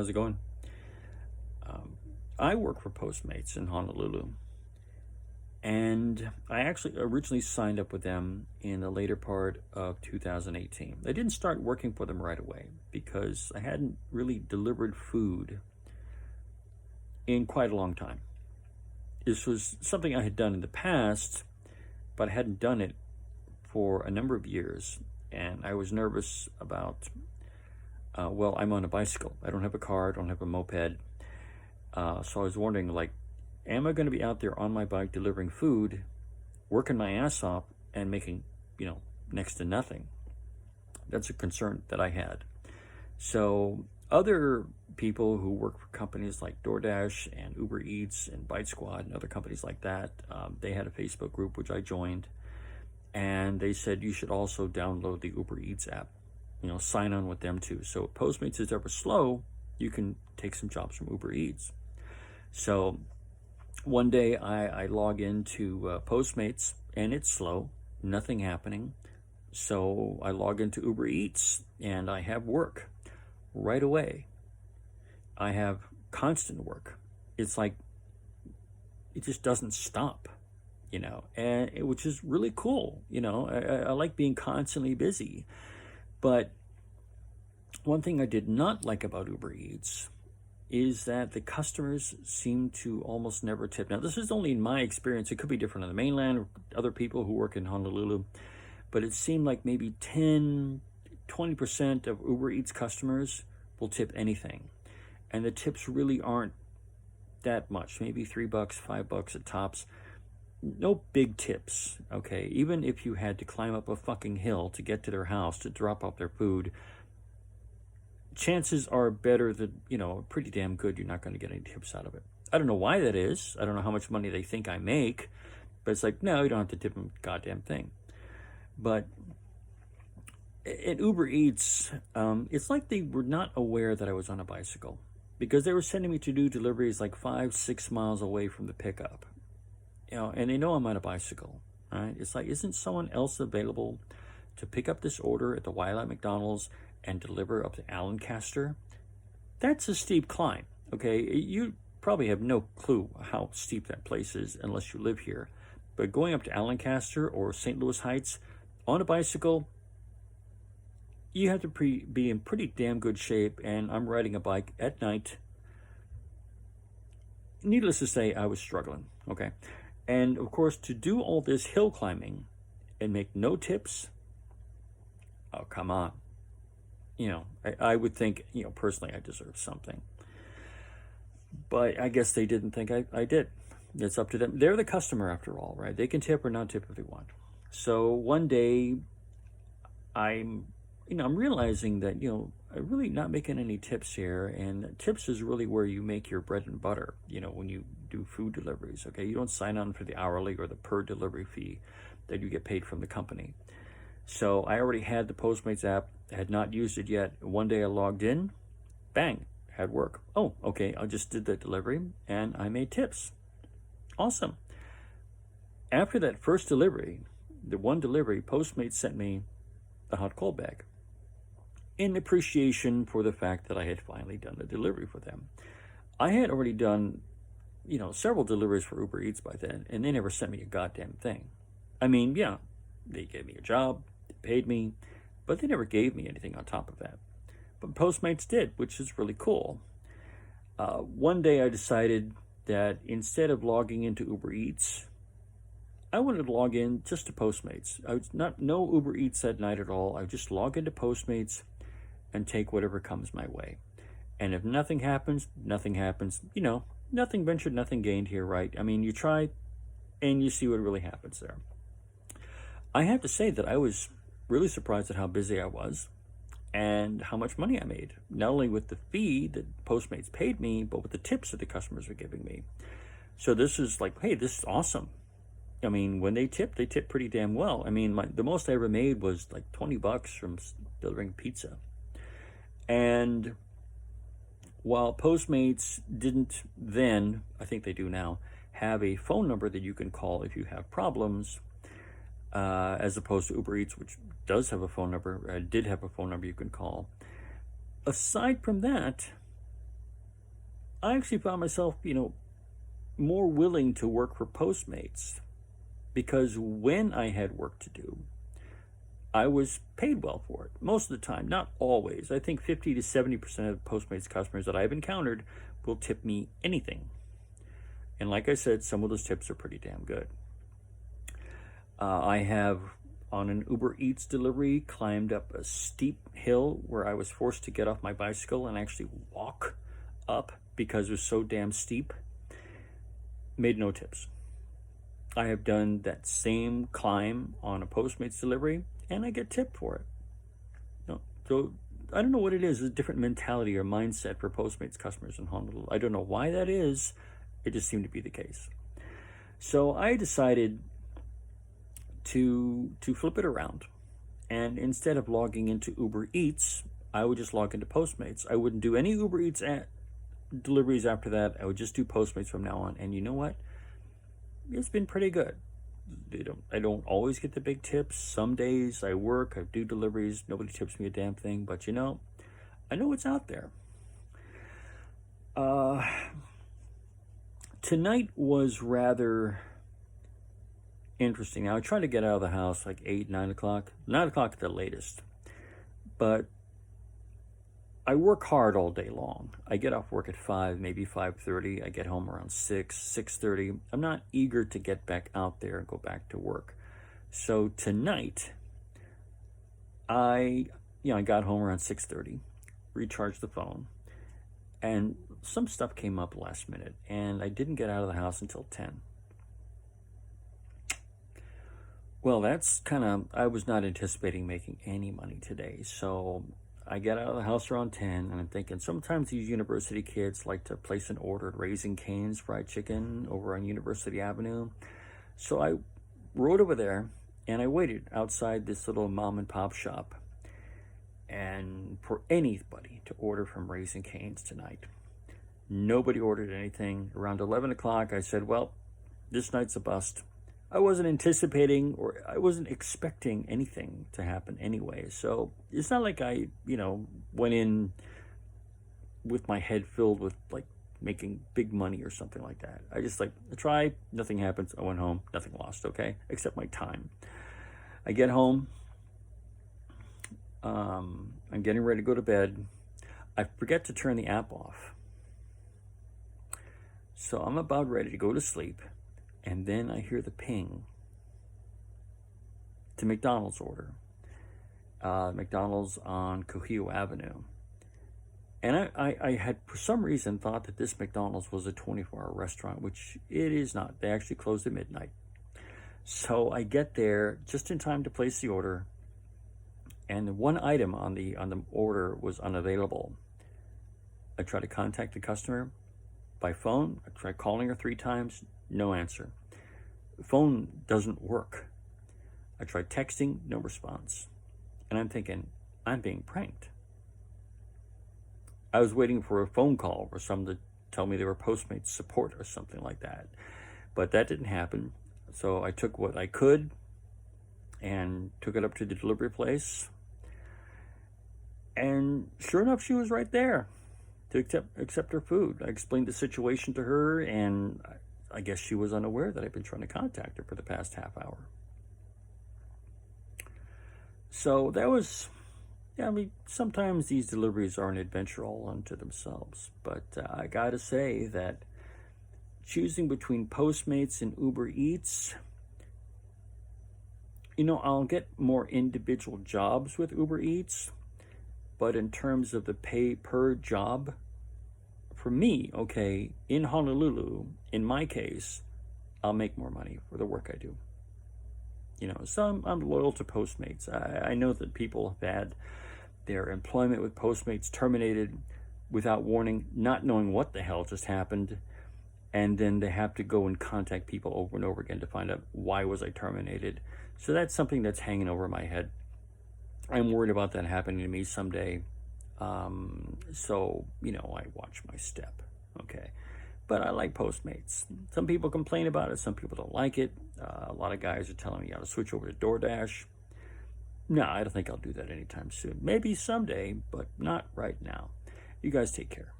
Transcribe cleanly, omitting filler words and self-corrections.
how's it going? I work for Postmates in Honolulu, and I actually originally signed up with them in the later part of 2018. I didn't start working for them right away because I hadn't really delivered food in quite a long time. This was something I had done in the past, but I hadn't done it for a number of years, and I was nervous about, well, I'm on a bicycle. I don't have a car, I don't have a moped. So I was wondering, like, am I going to be out there on my bike delivering food, working my ass off, and making, next to nothing? That's a concern that I had. So other people who work for companies like DoorDash and Uber Eats and Bite Squad and other companies like that, they had a Facebook group which I joined, and they said you should also download the Uber Eats app. Sign on with them too. So if Postmates is ever slow, you can take some jobs from Uber Eats. So one day I log into Postmates and it's slow, nothing happening. So I log into Uber Eats and I have work right away. I have constant work. It's like it just doesn't stop, which is really cool. I like being constantly busy. But one thing I did not like about Uber Eats is that the customers seem to almost never tip. Now, this is only in my experience. It could be different on the mainland or other people who work in Honolulu, but it seemed like maybe 10-20% of Uber Eats customers will tip anything. And the tips really aren't that much, maybe $3, $5 at tops. No big tips, okay? Even if you had to climb up a fucking hill to get to their house to drop off their food, chances are better that, pretty damn good you're not going to get any tips out of it. I don't know why that is. I don't know how much money they think I make, but it's like, no, you don't have to tip them a goddamn thing. But at Uber Eats, it's like they were not aware that I was on a bicycle because they were sending me to do deliveries like 5-6 miles away from the pickup. And they know I'm on a bicycle, right? It's like, isn't someone else available to pick up this order at the Waialae McDonald's and deliver up to Allencaster? That's a steep climb, okay? You probably have no clue how steep that place is unless you live here. But going up to Allencaster or St. Louis Heights on a bicycle, you have to be in pretty damn good shape, and I'm riding a bike at night. Needless to say, I was struggling, okay? And of course, to do all this hill climbing and make no tips, oh, come on. I would think, personally I deserve something. But I guess they didn't think I did. It's up to them. They're the customer after all, right? They can tip or not tip if they want. So one day I'm realizing that, I'm really not making any tips here. And tips is really where you make your bread and butter, when you do food deliveries, okay? You don't sign on for the hourly or the per delivery fee that you get paid from the company. So I already had the Postmates app, had not used it yet. One day I logged in, bang, had work. Oh, okay, I just did the delivery and I made tips. Awesome. After that first delivery, the one delivery, Postmates sent me a hot cold bag in appreciation for the fact that I had finally done the delivery for them. I had already done, several deliveries for Uber Eats by then, and they never sent me a goddamn thing. I mean, yeah, they gave me a job, they paid me, but they never gave me anything on top of that. But Postmates did, which is really cool. One day I decided that instead of logging into Uber Eats, I wanted to log in just to Postmates. I was no Uber Eats that night at all. I would just log into Postmates and take whatever comes my way. And if nothing happens, nothing happens. Nothing ventured, nothing gained here, right? I mean, you try and you see what really happens there. I have to say that I was really surprised at how busy I was and how much money I made, not only with the fee that Postmates paid me, but with the tips that the customers were giving me. So this is like, hey, this is awesome. I mean, when they tip pretty damn well. I mean, the most I ever made was like $20 from delivering pizza. And while Postmates didn't then, I think they do now, have a phone number that you can call if you have problems, as opposed to Uber Eats, which does have a phone number, did have a phone number you can call. Aside from that, I actually found myself, more willing to work for Postmates because when I had work to do, I was paid well for it most of the time, not always. I think 50 to 70% of Postmates customers that I've encountered will tip me anything. And like I said, some of those tips are pretty damn good. I have, on an Uber Eats delivery, climbed up a steep hill where I was forced to get off my bicycle and actually walk up because it was so damn steep. Made no tips. I have done that same climb on a Postmates delivery, and I get tipped for it. So I don't know what it is. It's a different mentality or mindset for Postmates customers in Honolulu. I don't know why that is. It just seemed to be the case. So I decided to flip it around. And instead of logging into Uber Eats, I would just log into Postmates. I wouldn't do any Uber Eats deliveries after that. I would just do Postmates from now on. And you know what? It's been pretty good. I don't always get the big tips. Some days I work, I do deliveries, nobody tips me a damn thing, but I know it's out there. Tonight was rather interesting. Now, I try to get out of the house like 8, 9 o'clock. 9 o'clock at the latest. But I work hard all day long. I get off work at 5, maybe 5:30. I get home around 6, 6:30. I'm not eager to get back out there and go back to work. So tonight, I got home around 6:30, recharged the phone, and some stuff came up last minute, and I didn't get out of the house until 10. Well, I was not anticipating making any money today, so I get out of the house around 10, and I'm thinking sometimes these university kids like to place an order at Raising Cane's Fried Chicken over on University Avenue. So I rode over there, and I waited outside this little mom and pop shop and for anybody to order from Raising Cane's tonight. Nobody ordered anything. Around 11 o'clock, I said, well, this night's a bust. I wasn't anticipating or I wasn't expecting anything to happen anyway. So it's not like I, went in with my head filled with like making big money or something like that. I just I try, nothing happens. I went home, nothing lost, okay? Except my time. I get home. I'm getting ready to go to bed. I forget to turn the app off. So I'm about ready to go to sleep. And then I hear the ping to McDonald's order. McDonald's on Kuhio Avenue. And I had, for some reason, thought that this McDonald's was a 24-hour restaurant, which it is not. They actually closed at midnight. So I get there just in time to place the order. And the one item on the order was unavailable. I try to contact the customer by phone. I tried calling her 3 times. No answer. The phone doesn't work. I tried texting, no response. And I'm thinking, I'm being pranked. I was waiting for a phone call or someone to tell me they were Postmates support or something like that. But that didn't happen. So I took what I could and took it up to the delivery place. And sure enough, she was right there to accept her food. I explained the situation to her, and I guess she was unaware that I've been trying to contact her for the past half hour. So that was, sometimes these deliveries are an adventure all unto themselves. But I gotta say that choosing between Postmates and Uber Eats, I'll get more individual jobs with Uber Eats. But in terms of the pay per job, for me, in Honolulu, in my case, I'll make more money for the work I do. So I'm loyal to Postmates. I know that people have had their employment with Postmates terminated without warning, not knowing what the hell just happened, and then they have to go and contact people over and over again to find out why was I terminated. So that's something that's hanging over my head. I'm worried about that happening to me someday. So, I watch my step, okay? But I like Postmates. Some people complain about it. Some people don't like it. A lot of guys are telling me how to switch over to DoorDash. No, I don't think I'll do that anytime soon. Maybe someday, but not right now. You guys take care.